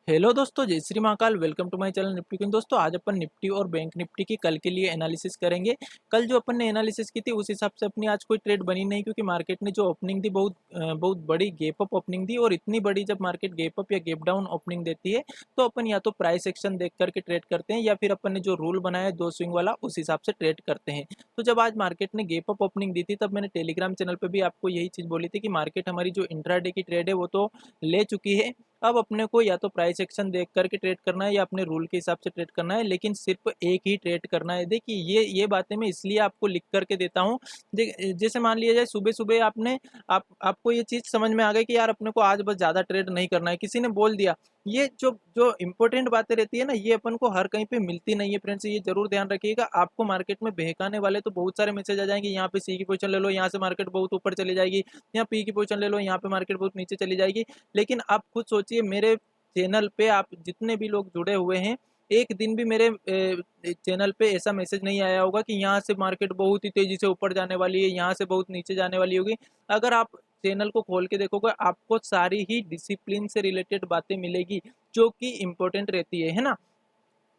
Hello दोस्तों, जय Shri Mahakal. Welcome to my channel Nifty queen. दोस्तों आज अपन निफ्टी और बैंक निफ्टी की कल के लिए एनालिसिस करेंगे। कल जो अपन ने एनालिसिस की थी उस हिसाब से अपनी आज कोई ट्रेड बनी नहीं, क्योंकि मार्केट ने जो ओपनिंग दी बहुत बड़ी गैप अप ओपनिंग दी। और इतनी बड़ी जब मार्केट गैप अप या गैप डाउन ओपनिंग देती है तो अपन या तो प्राइस एक्शन देख करके ट्रेड करते हैं, या फिर अपन ने जो रूल बनाया है दो स्विंग वाला उस हिसाब से ट्रेड करते हैं। तो जब आज मार्केट ने गैप अप ओपनिंग दी थी तब मैंने टेलीग्राम चैनल पर भी आपको यही चीज़ बोली थी कि मार्केट हमारी जो इंट्राडे की ट्रेड है वो तो ले चुकी है। अब अपने को या तो प्राइस एक्शन देख करके ट्रेड करना है या अपने रूल के हिसाब से ट्रेड करना है, लेकिन सिर्फ एक ही ट्रेड करना है। देखिए ये बातें मैं इसलिए आपको लिख करके देता हूँ। जैसे मान लिया जाए सुबह सुबह आपको ये चीज़ समझ में आ गई कि यार अपने को आज बस ज़्यादा ट्रेड नहीं करना है, किसी ने बोल दिया। ये जो जो इंपॉर्टेंट बातें रहती है ना, ये अपन को हर कहीं पे मिलती नहीं है फ्रेंड्स, ये जरूर ध्यान रखिएगा। आपको मार्केट में बहकाने वाले तो बहुत सारे मैसेज आ जाएंगे, यहाँ पे सी की पोजीशन ले लो, यहाँ से मार्केट बहुत ऊपर चली जाएगी, यहाँ पी की पोजीशन ले लो, यहाँ पे मार्केट बहुत नीचे चली जाएगी। लेकिन आप खुद सोचिए, मेरे चैनल पे आप जितने भी लोग जुड़े हुए हैं, एक दिन भी मेरे चैनल पे ऐसा मैसेज नहीं आया होगा कि यहाँ से मार्केट बहुत ही तेजी से ऊपर जाने वाली है, यहाँ से बहुत नीचे जाने वाली होगी। अगर आप चैनल को खोल के देखोगे आपको सारी ही डिसिप्लिन से रिलेटेड बातें मिलेगी जो कि इम्पोर्टेंट रहती है ना।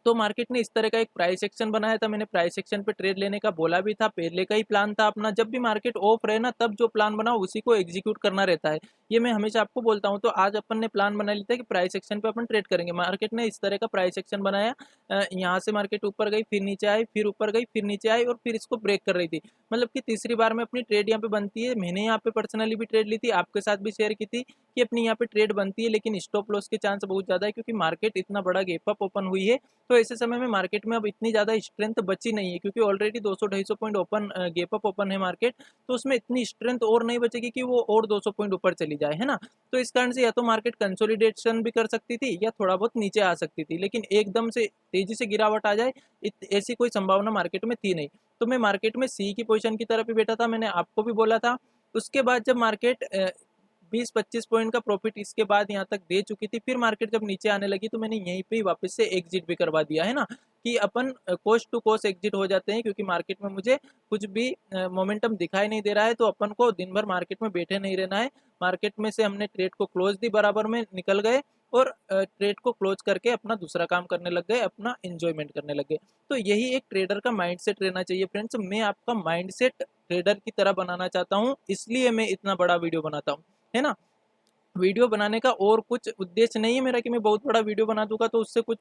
तो मार्केट ने इस तरह का एक प्राइस एक्शन बनाया था, मैंने प्राइस एक्शन पे ट्रेड लेने का बोला भी था, पहले का ही प्लान था अपना। जब भी मार्केट ऑफ रहे ना तब जो प्लान बना उसी को एग्जीक्यूट करना रहता है, ये मैं हमेशा आपको बोलता हूँ। तो आज अपन ने प्लान बना लिया था कि प्राइस एक्शन पे अपन ट्रेड करेंगे। मार्केट ने इस तरह का प्राइस एक्शन बनाया, यहाँ से मार्केट ऊपर गई, फिर नीचे आई, फिर ऊपर गई, फिर नीचे आई, और फिर इसको ब्रेक कर रही थी। मतलब कि तीसरी बार में अपनी ट्रेड यहाँ पे बनती है। मैंने यहाँ पे पर्सनली भी ट्रेड ली थी, आपके साथ भी शेयर की थी कि अपनी यहाँ पे ट्रेड बनती है, लेकिन स्टॉप लॉस के चांस बहुत ज़्यादा है, क्योंकि मार्केट इतना बड़ा गैप अप ओपन हुई है। तो ऐसे समय में मार्केट में अब इतनी ज़्यादा स्ट्रेंथ बची नहीं है, क्योंकि already 200-250 point open gap up open है मार्केट। तो उसमें इतनी स्ट्रेंथ और नहीं बचेगी कि वो और 200 पॉइंट ऊपर चली जाए, है ना। तो इस कारण से या तो मार्केट कंसोलिडेशन भी कर सकती थी या थोड़ा बहुत नीचे आ सकती थी, लेकिन एकदम से तेजी से गिरावट आ जाए ऐसी कोई संभावना मार्केट में थी नहीं। तो मैं मार्केट में सी की पोजीशन की तरफ ही बैठा था, मैंने आपको भी बोला था। उसके बाद जब मार्केट 20-25 पॉइंट का प्रॉफिट इसके बाद यहाँ तक दे चुकी थी, फिर मार्केट जब नीचे आने लगी तो मैंने यहीं पे ही वापस से एग्जिट भी करवा दिया, है ना। कि अपन कोस्ट टू कोस्ट एग्जिट हो जाते हैं, क्योंकि मार्केट में मुझे कुछ भी मोमेंटम दिखाई नहीं दे रहा है। तो अपन को दिन भर मार्केट में बैठे नहीं रहना है। मार्केट में से हमने ट्रेड को क्लोज दी, बराबर में निकल गए, और ट्रेड को क्लोज करके अपना दूसरा काम करने लग गए, अपना एंजॉयमेंट करने लग गए। तो यही एक ट्रेडर का माइंडसेट रहना चाहिए फ्रेंड्स। मैं आपका माइंडसेट ट्रेडर की तरह बनाना चाहता हूँ, इसलिए मैं इतना बड़ा वीडियो बनाता हूँ, है ना। वीडियो बनाने का और कुछ उद्देश्य नहीं है मेरा कि मैं बहुत बड़ा वीडियो बना दूंगा तो उससे कुछ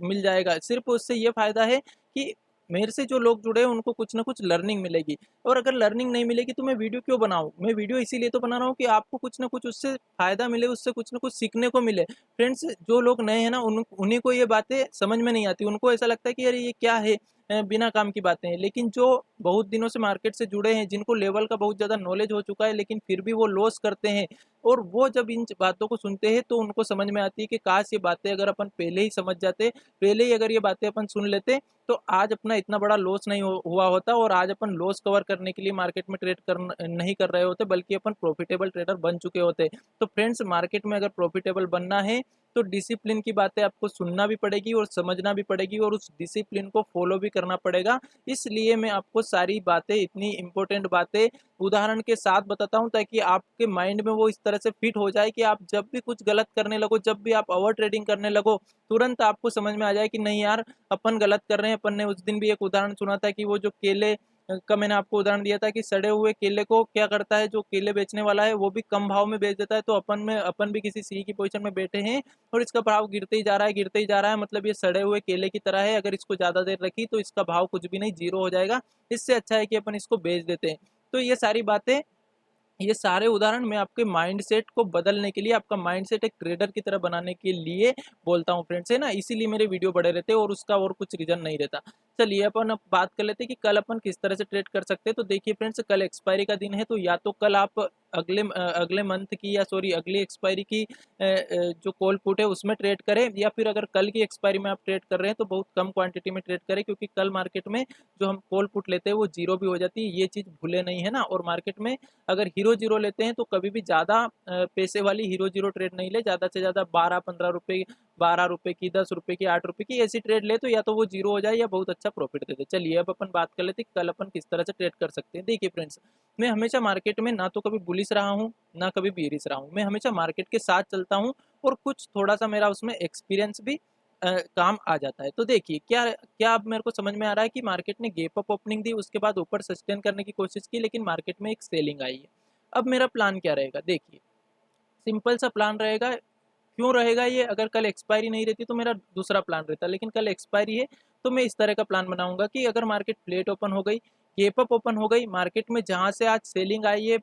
मिल जाएगा। सिर्फ उससे ये फायदा है कि मेरे से जो लोग जुड़े हैं उनको कुछ ना कुछ लर्निंग मिलेगी। और अगर लर्निंग नहीं मिलेगी तो मैं वीडियो क्यों बनाऊं। मैं वीडियो इसीलिए तो बना रहा हूँ कि आपको कुछ ना कुछ उससे फायदा मिले, उससे कुछ ना कुछ सीखने को मिले। फ्रेंड्स, जो लोग नए हैं ना उन्हीं को ये बातें समझ में नहीं आती। उनको ऐसा लगता है कि यार ये क्या है, बिना काम की बातें हैं। लेकिन जो बहुत दिनों से मार्केट से जुड़े हैं, जिनको लेवल का बहुत ज़्यादा नॉलेज हो चुका है, लेकिन फिर भी वो लॉस करते हैं, और वो जब इन बातों को सुनते हैं तो उनको समझ में आती है कि काश ये बातें अगर अपन पहले ही समझ जाते, पहले ही अगर ये बातें अपन सुन लेते, तो आज अपना इतना बड़ा लॉस नहीं हुआ होता, और आज अपन लॉस कवर करने के लिए मार्केट में ट्रेड कर नहीं कर रहे होते, बल्कि अपन प्रॉफिटेबल ट्रेडर बन चुके होते। तो फ्रेंड्स, मार्केट में अगर प्रॉफिटेबल बनना है तो डिसिप्लिन की बातें आपको सुनना भी पड़ेगी और समझना भी पड़ेगी, और उस डिसिप्लिन को फॉलो भी करना पड़ेगा। इसलिए मैं आपको सारी बातें, इतनी इंपॉर्टेंट बातें उदाहरण के साथ बताता हूँ, ताकि आपके माइंड में वो इस तरह से फिट हो जाए कि आप जब भी कुछ गलत करने लगो, जब भी आप ओवर ट्रेडिंग करने लगो, तुरंत आपको समझ में आ जाए कि नहीं यार, अपन गलत कर रहे हैं। अपन ने उस दिन भी एक उदाहरण सुना था कि वो जो केले का मैंने आपको उदाहरण दिया था कि सड़े हुए केले को क्या करता है, जो केले बेचने वाला है वो भी कम भाव में बेच देता है। तो अपन भी किसी सी की पोजीशन में बैठे हैं और इसका भाव गिरते ही जा रहा है, गिरते ही जा रहा है। मतलब ये सड़े हुए केले की तरह है, अगर इसको ज़्यादा देर रखी तो इसका भाव कुछ भी नहीं, जीरो हो जाएगा। इससे अच्छा है कि अपन इसको बेच देते हैं। तो ये सारी बातें, ये सारे उदाहरण मैं आपके माइंडसेट को बदलने के लिए, आपका माइंडसेट एक ट्रेडर की तरह बनाने के लिए बोलता हूँ फ्रेंड्स, है ना। इसीलिए मेरे वीडियो बड़े रहते हैं और उसका और कुछ रीजन नहीं रहता। चलिए अपन अब बात कर लेते हैं कि कल अपन किस तरह से ट्रेड कर सकते हैं। तो देखिए फ्रेंड्स, कल एक्सपायरी का दिन है, तो या तो कल आप अगले मंथ की, या सॉरी अगली एक्सपायरी की जो कॉल पुट है उसमें ट्रेड करें, या फिर अगर कल की एक्सपायरी में आप ट्रेड कर रहे हैं तो बहुत कम क्वांटिटी में ट्रेड करें, क्योंकि कल मार्केट में जो हम कॉल पुट लेते हैं वो जीरो भी हो जाती है, ये चीज़ भूले नहीं, है ना। और मार्केट में अगर हीरो जीरो लेते हैं तो कभी भी ज़्यादा पैसे वाली हीरो जीरो ट्रेड नहीं ले, ज़्यादा से ज़्यादा 12-15 रुपये, 12 रुपये की, 10 रुपये की, 8 रुपये की ऐसी ट्रेड ले, तो या तो वो जीरो हो जाए या बहुत अच्छा प्रॉफिट दे दे। चलिए अब अपन बात कर लेते हैं कल अपन किस तरह से ट्रेड कर सकते हैं। देखिए फ्रेंड्स, मैं हमेशा मार्केट में ना तो कभी बुलिश रहा हूँ ना कभी बीरिश रहा हूँ, मैं हमेशा मार्केट के साथ चलता हूँ और कुछ थोड़ा सा मेरा उसमें एक्सपीरियंस भी काम आ जाता है। तो देखिए क्या क्या अब मेरे को समझ में आ रहा है कि मार्केट ने गैप अप ओपनिंग दी, उसके बाद ऊपर सस्टेन करने की कोशिश की, लेकिन मार्केट में एक सेलिंग आई है। अब मेरा प्लान क्या रहेगा? देखिए सिंपल सा प्लान रहेगा। क्यों रहेगा ये? अगर कल एक्सपायरी नहीं रहती तो मेरा दूसरा प्लान रहता, लेकिन कल एक्सपायरी है तो मैं इस तरह का प्लान बनाऊंगा कि अगर मार्केट फ्लैट ओपन हो गई, गैप अप ओपन हो गई, मार्केट में जहां से आज सेलिंग आई है,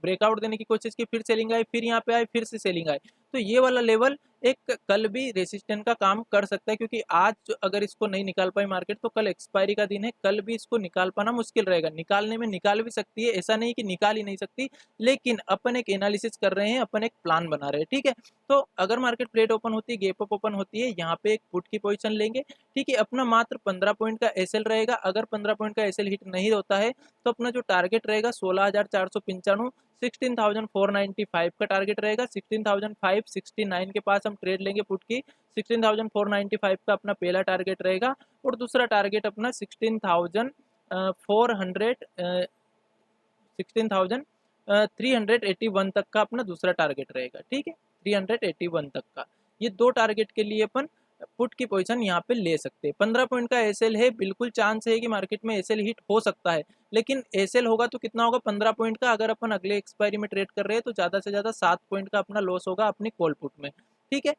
ब्रेकआउट देने की कोशिश की, फिर सेलिंग आई, फिर यहाँ पे आई, फिर से सेलिंग आई, तो ये वाला लेवल एक कल भी रेसिस्टेंट का काम कर सकता है, क्योंकि आज अगर इसको नहीं निकाल पाई मार्केट तो कल एक्सपायरी का दिन है, कल भी इसको निकाल पाना मुश्किल रहेगा। निकालने में निकाल भी सकती है, ऐसा नहीं कि निकाल ही नहीं सकती, लेकिन अपन एक एनालिसिस कर रहे हैं, अपन एक प्लान बना रहे हैं, ठीक है। तो अगर मार्केट फ्लैट ओपन होती है, गैप अप ओपन होती है, यहाँ पे एक पुट की पोजीशन लेंगे, ठीक है। अपना मात्र 15 पॉइंट का एसएल रहेगा। अगर 15 पॉइंट का एसएल हिट नहीं होता है तो अपना जो टारगेट रहेगा 16,495, 16,495 का टारगेट रहेगा। 16,569 के पास हम ट्रेड लेंगे पुट की। 16,495 का अपना पहला टारगेट रहेगा, और दूसरा टारगेट अपना 16,381 तक का अपना दूसरा टारगेट रहेगा, ठीक है। 381 तक का, ये दो टारगेट के लिए अपन पुट की पोजीशन यहाँ पे ले सकते हैं। 15 पॉइंट का एसएल है, बिल्कुल चांस है कि मार्केट में एसएल हिट हो सकता है, लेकिन एसएल होगा तो कितना होगा? 15 पॉइंट का। अगर अपन अगले एक्सपायरी में ट्रेड कर रहे हैं तो ज़्यादा से ज़्यादा 7 पॉइंट का अपना लॉस होगा अपनी कॉल पुट में, ठीक है।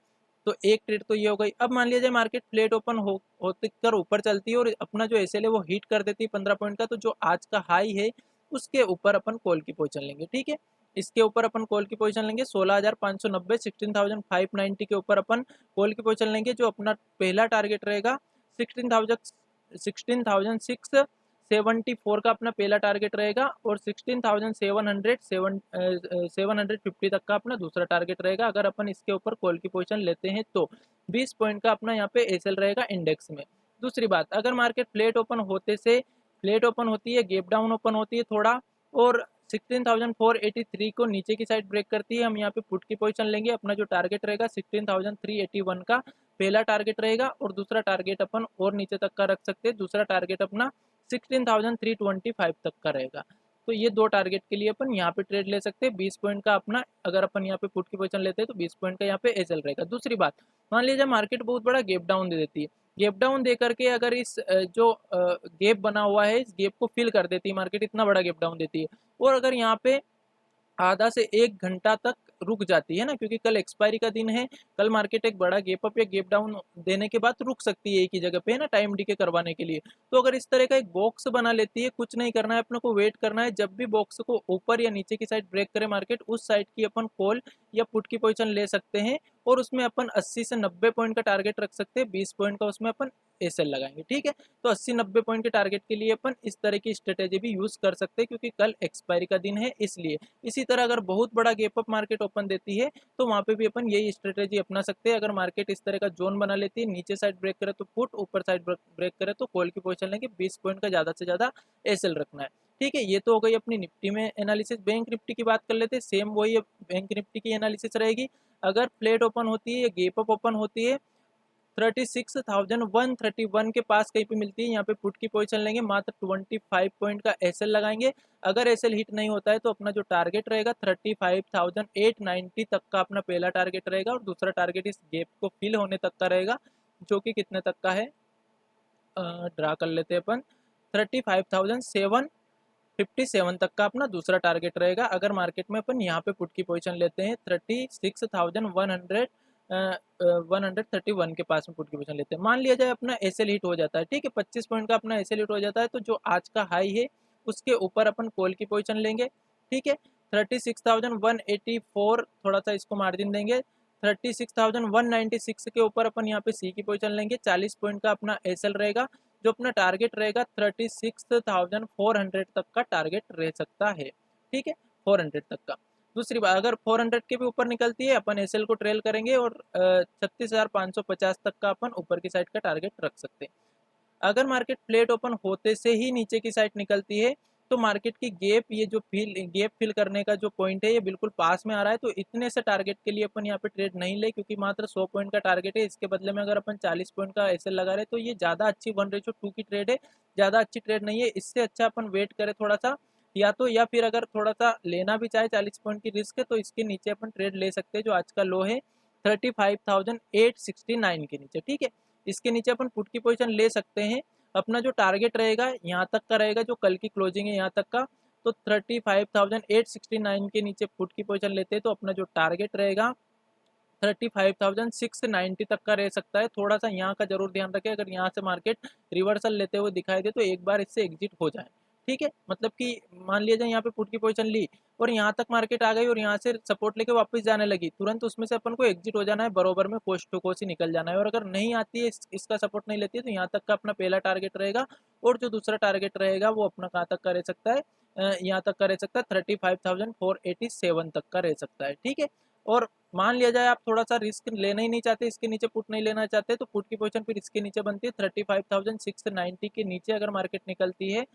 तो एक ट्रेड तो ये हो गई। अब मान लिया जाए मार्केट फ्लैट ओपन होते कर ऊपर चलती है और अपना जो एसएल है वो हिट कर देती है 15 पॉइंट का, तो जो आज का हाई है उसके ऊपर अपन कॉल की पोजीशन लेंगे, ठीक है। इसके ऊपर अपन कॉल की पोजीशन लेंगे 16,590, 16,590 के ऊपर अपन कॉल की पोजीशन लेंगे। जो अपना पहला टारगेट रहेगा 16,674 का अपना पहला टारगेट रहेगा, और 16,750 तक का अपना दूसरा टारगेट रहेगा, अगर अपन इसके ऊपर कॉल की पोजीशन लेते हैं तो। 20 पॉइंट का अपना यहाँ पे एसएल रहेगा इंडेक्स में। दूसरी बात, अगर मार्केट फ्लैट ओपन होते से फ्लैट ओपन होती है, गैप डाउन ओपन होती है थोड़ा, और 16,483 को नीचे की साइड ब्रेक करती है, हम यहाँ पे पुट की पोजीशन लेंगे। अपना जो टारगेट रहेगा 16,381 का पहला टारगेट रहेगा, और दूसरा टारगेट अपन और नीचे तक का रख सकते हैं। दूसरा टारगेट अपना 16,325 तक का रहेगा। तो ये दो टारगेट के लिए अपन यहाँ पे ट्रेड ले सकते हैं। 20 पॉइंट का अपना अगर अपन यहाँ पे पुट की पोजीशन लेते हैं तो 20 पॉइंट का यहाँ पे एसएल रहेगा। दूसरी बात, मान लीजिए मार्केट बहुत बड़ा गैप डाउन दे देती है, गैप डाउन दे करके अगर इस जो गैप बना हुआ है इस गैप को फिल कर देती है मार्केट, इतना बड़ा गैप डाउन देती है, और अगर यहाँ पे आधा से 1 घंटा तक रुक जाती है ना, क्योंकि कल एक्सपायरी का दिन है, कल मार्केट एक बड़ा गैप अप या गैप डाउन देने के बाद रुक सकती है एक ही जगह पे, है ना, टाइम डीके करवाने के लिए। तो अगर इस तरह का एक बॉक्स बना लेती है, कुछ नहीं करना है अपने को, वेट करना है, जब भी बॉक्स को ऊपर या नीचे की साइड ब्रेक करे मार्केट, उस साइड की अपन कॉल या पुट की पोजीशन ले सकते हैं, और उसमें अपन 80 से 90 पॉइंट का टारगेट रख सकते हैं। 20 पॉइंट का उसमें अपन एसएल लगाएंगे, ठीक है। तो 80-90 पॉइंट के टारगेट के लिए अपन इस तरह की स्ट्रेटेजी भी यूज कर सकते हैं, क्योंकि कल एक्सपायरी का दिन है इसलिए। इसी तरह अगर बहुत बड़ा गैप अप मार्केट ओपन देती है तो वहां पे भी अपन यही स्ट्रेटेजी अपना सकते हैं। अगर मार्केट इस तरह का जोन बना लेती है, नीचे साइड ब्रेक करे तो पुट, ऊपर साइड ब्रेक करे तो कॉल की पोजीशन लेंगे। 20 पॉइंट का ज्यादा से ज्यादा एसएल रखना है, ठीक है। ये तो हो गई अपनी निफ्टी में एनालिसिस। बैंक निफ्टी की बात कर लेते हैं, सेम वही बैंक निफ्टी की एनालिसिस रहेगी। अगर फ्लैट ओपन होती है या गैप अप ओपन होती है 36,131 के पास कहीं पे मिलती है, यहाँ पे पुट की पोजीशन लेंगे, मात्र 25 पॉइंट का एसएल लगाएंगे। अगर एसएल हिट नहीं होता है तो अपना जो टारगेट रहेगा 35,890 तक का अपना पहला टारगेट रहेगा, और दूसरा टारगेट इस गैप को फिल होने तक का रहेगा, जो कि कितने तक का है, ड्रा कर लेते हैं अपन, 35,757 तक का अपना दूसरा टारगेट रहेगा। अगर मार्केट में अपन यहाँ पे पुट की पोजीशन लेते हैं 131 के पास में पुट की पोजीशन लेते हैं, मान लिया जाए अपना एसएल हिट हो जाता है, ठीक है, 25 पॉइंट का अपना एसएल हिट हो जाता है, तो जो आज का हाई है उसके ऊपर अपन कॉल की पोजीशन लेंगे, ठीक है। 36,184 थोड़ा सा इसको मार्जिन देंगे, 36,196 के ऊपर अपन यहाँ पे सी की पोजीशन लेंगे। 40 पॉइंट का अपना एसएल रहेगा, जो अपना टारगेट रहेगा 36,400 तक का टारगेट रह सकता है, ठीक है, 400 तक का। दूसरी बात, अगर 400 के भी ऊपर निकलती है अपन एसएल को ट्रेल करेंगे, और 36,550 तक का अपन ऊपर की साइड का टारगेट रख सकते हैं। अगर मार्केट फ्लैट ओपन होते से ही नीचे की साइड निकलती है तो मार्केट की गैप फिल करने का जो पॉइंट है ये बिल्कुल पास में आ रहा है, तो इतने से टारगेट के लिए अपन यहाँ पे ट्रेड नहीं ले, क्योंकि मात्र 100 पॉइंट का टारगेट है। इसके बदले में अगर अपन 40 पॉइंट का एसएल लगा रहे तो ये ज़्यादा अच्छी 1:2 की ट्रेड है, ज़्यादा अच्छी ट्रेड नहीं है। इससे अच्छा अपन वेट करें थोड़ा सा, या फिर अगर थोड़ा सा लेना भी चाहे 40 पॉइंट की रिस्क है तो इसके नीचे अपन ट्रेड ले सकते हैं। जो आज का लो है 35,869 के नीचे। ठीक है, इसके नीचे अपन पुट की पोजीशन ले सकते हैं। अपना जो टारगेट रहेगा यहाँ तक का रहेगा, जो कल की क्लोजिंग है यहाँ तक का, तो 35,869 के नीचे पुट की पोजीशन लेते हैं तो अपना जो टारगेट रहेगा 35,690 तक का रह सकता है। थोड़ा सा यहाँ का जरूर ध्यान रखें, अगर यहाँ से मार्केट रिवर्सल लेते हुए दिखाई दे तो एक बार इससे एग्जिट हो जाए। ठीक है, मतलब कि मान लिया जाए यहाँ पे पुट की पोजीशन ली और यहाँ तक मार्केट आ गई और यहाँ से सपोर्ट लेके वापस जाने लगी, तुरंत उसमें से अपन को एग्जिट हो जाना है, बरोबर में कोस्ट टू कोस्ट ही निकल जाना है। और अगर नहीं आती है, इसका सपोर्ट नहीं लेती है, तो यहाँ तक का अपना पहला टारगेट रहेगा और जो दूसरा टारगेट रहेगा वो अपना कहाँ तक का रह सकता है, यहाँ तक का रह सकता है 35,487 तक का रह सकता है। ठीक है, और मान लिया जाए आप थोड़ा सा रिस्क लेना ही नहीं चाहते, इसके नीचे पुट नहीं लेना चाहते, तो पुट की पोजीशन फिर इसके नीचे बनती है 35,690 के नीचे अगर मार्केट निकलती है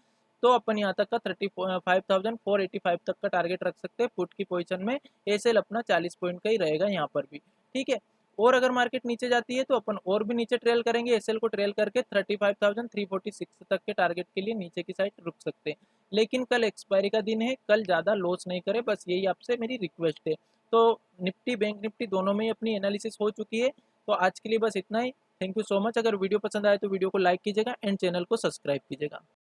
तो अपन यहाँ तक का 35,485 तक का टारगेट रख सकते हैं पुट की पोजीशन में। एसएल अपना 40 पॉइंट का ही रहेगा यहाँ पर भी। ठीक है, और अगर मार्केट नीचे जाती है तो अपन और भी नीचे ट्रेल करेंगे, एसएल को ट्रेल करके 35,346 तक के टारगेट के लिए नीचे की साइड रुक सकते हैं। लेकिन कल एक्सपायरी का दिन है, कल ज़्यादा लॉस नहीं करे, बस यही आपसे मेरी रिक्वेस्ट है। तो निफ्टी बैंक निफ्टी दोनों में ही अपनी एनालिसिस हो चुकी है। तो आज के लिए बस इतना ही। Thank you so much. अगर वीडियो पसंद आए तो वीडियो को लाइक कीजिएगा एंड चैनल को सब्सक्राइब कीजिएगा।